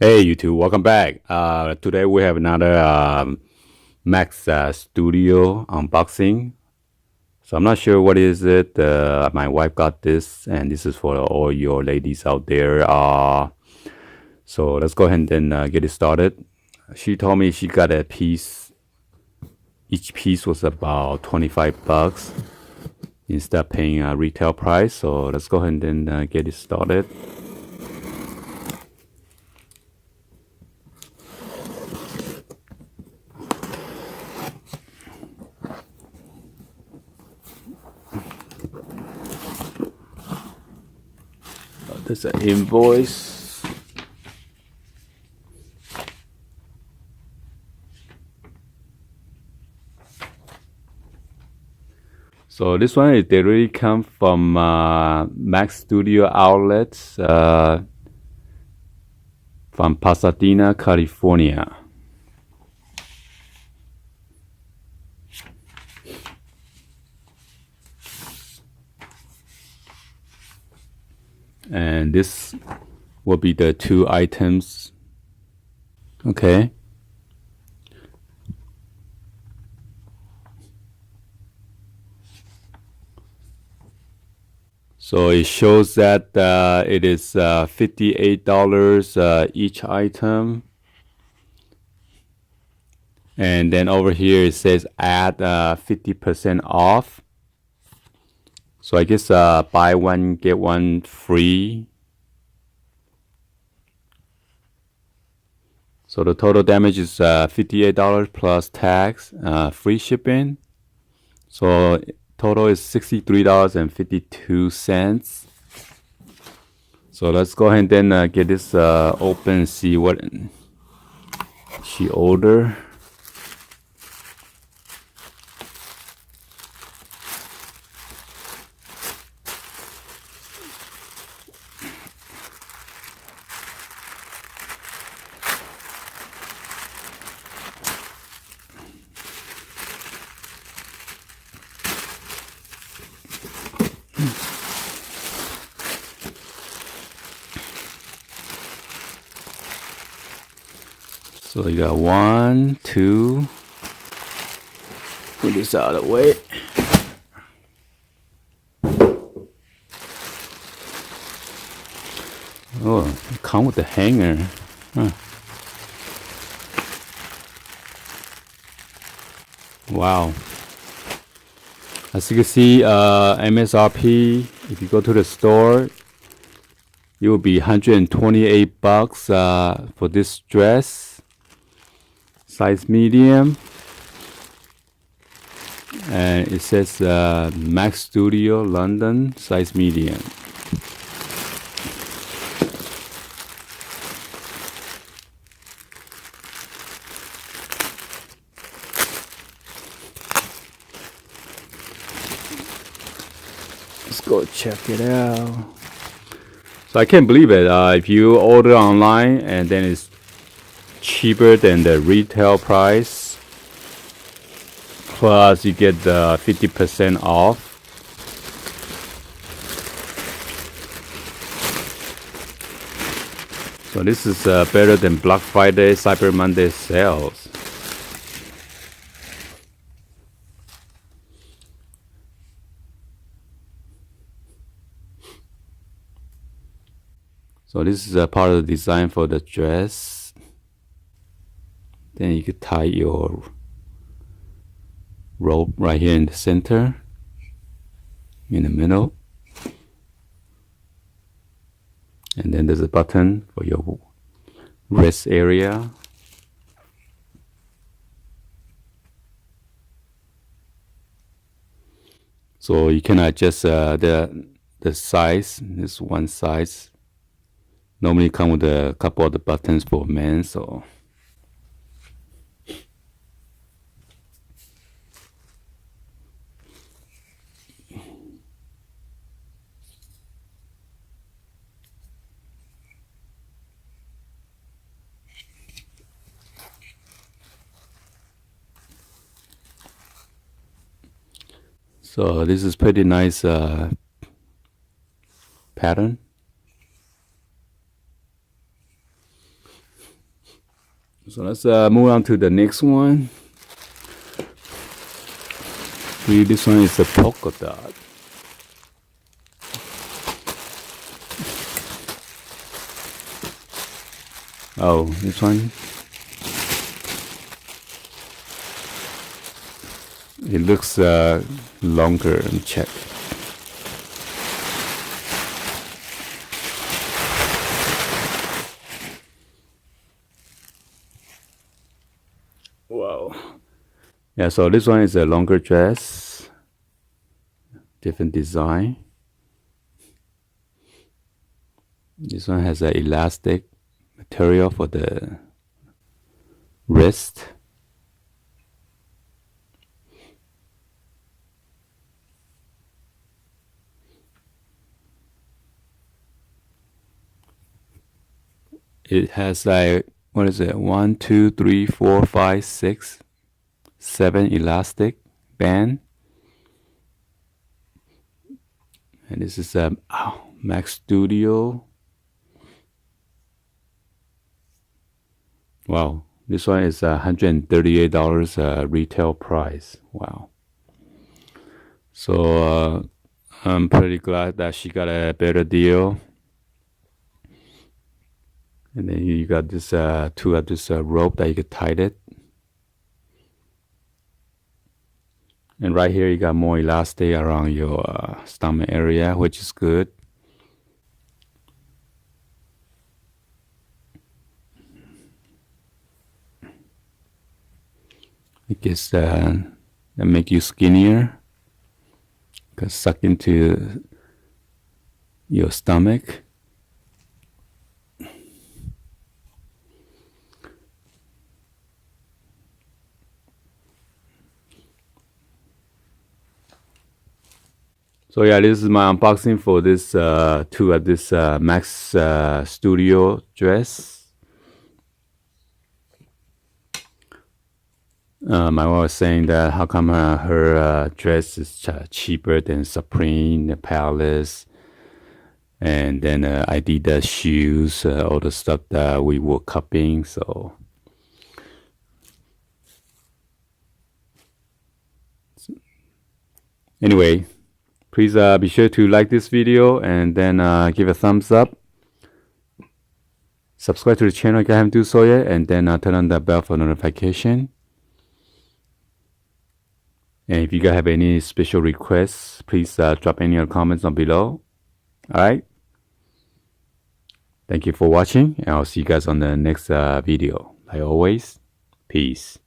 Hey YouTube, welcome back. Today we have another Max Studio unboxing. So I'm not sure what is it. My wife got this, and this is for all your ladies out there. So let's go ahead and get it started. She told me she got a piece. Each piece was about 25 bucks instead of paying a retail price. So let's go ahead and get it started. There's an invoice. So this one is they really come from Max Studio outlets from Pasadena, California. And this will be the two items. Okay. So it shows that it is $58 each item. And then over here it says add 50% off. So I guess buy one, get one free. So the total damage is $58 plus tax, free shipping. So total is $63.52. So let's go ahead and get this open and see what she ordered. So you got 1, 2. Put this out of the way. Oh, it comes with a hanger. Huh. Wow. As you can see, MSRP, if you go to the store, it will be 128 bucks for this dress. Size medium. And it says Max Studio London, size medium. Let's go check it out. So I can't believe it. If you order online and then it's cheaper than the retail price, plus you get the 50% off. So this is better than Black Friday, Cyber Monday sales. So this is a part of the design for the dress. Then you could tie your rope right here in the center, in the middle. And then there's a button for your wrist area. So you can adjust the size. This one size. Normally come with a couple of the buttons for men, so this is pretty nice pattern. So let's move on to the next one. This one is a polka dot. Oh, this one. It looks longer. Let me check. Wow. Yeah, so this one is a longer dress. Different design. This one has an elastic material for the wrist. It has like, what is it? 1, 2, 3, 4, 5, 6, 7 elastic band. And this is a Max Studio. Wow, this one is $138 retail price. Wow. So I'm pretty glad that she got a better deal. And then you got this this rope that you could tie it. And right here you got more elastic around your stomach area, which is good. It gets that make you skinnier, cause suck into your stomach. So yeah, this is my unboxing for this this Max Studio dress. My wife was saying that how come her dress is cheaper than Supreme, Palace, and then Adidas shoes, all the stuff that we were copying. So anyway, please be sure to like this video and then give a thumbs up. Subscribe to the channel if you haven't done so yet, and then turn on the bell for notification. And if you guys have any special requests, please drop any comments down below. Alright? Thank you for watching, and I'll see you guys on the next video. Like always, peace.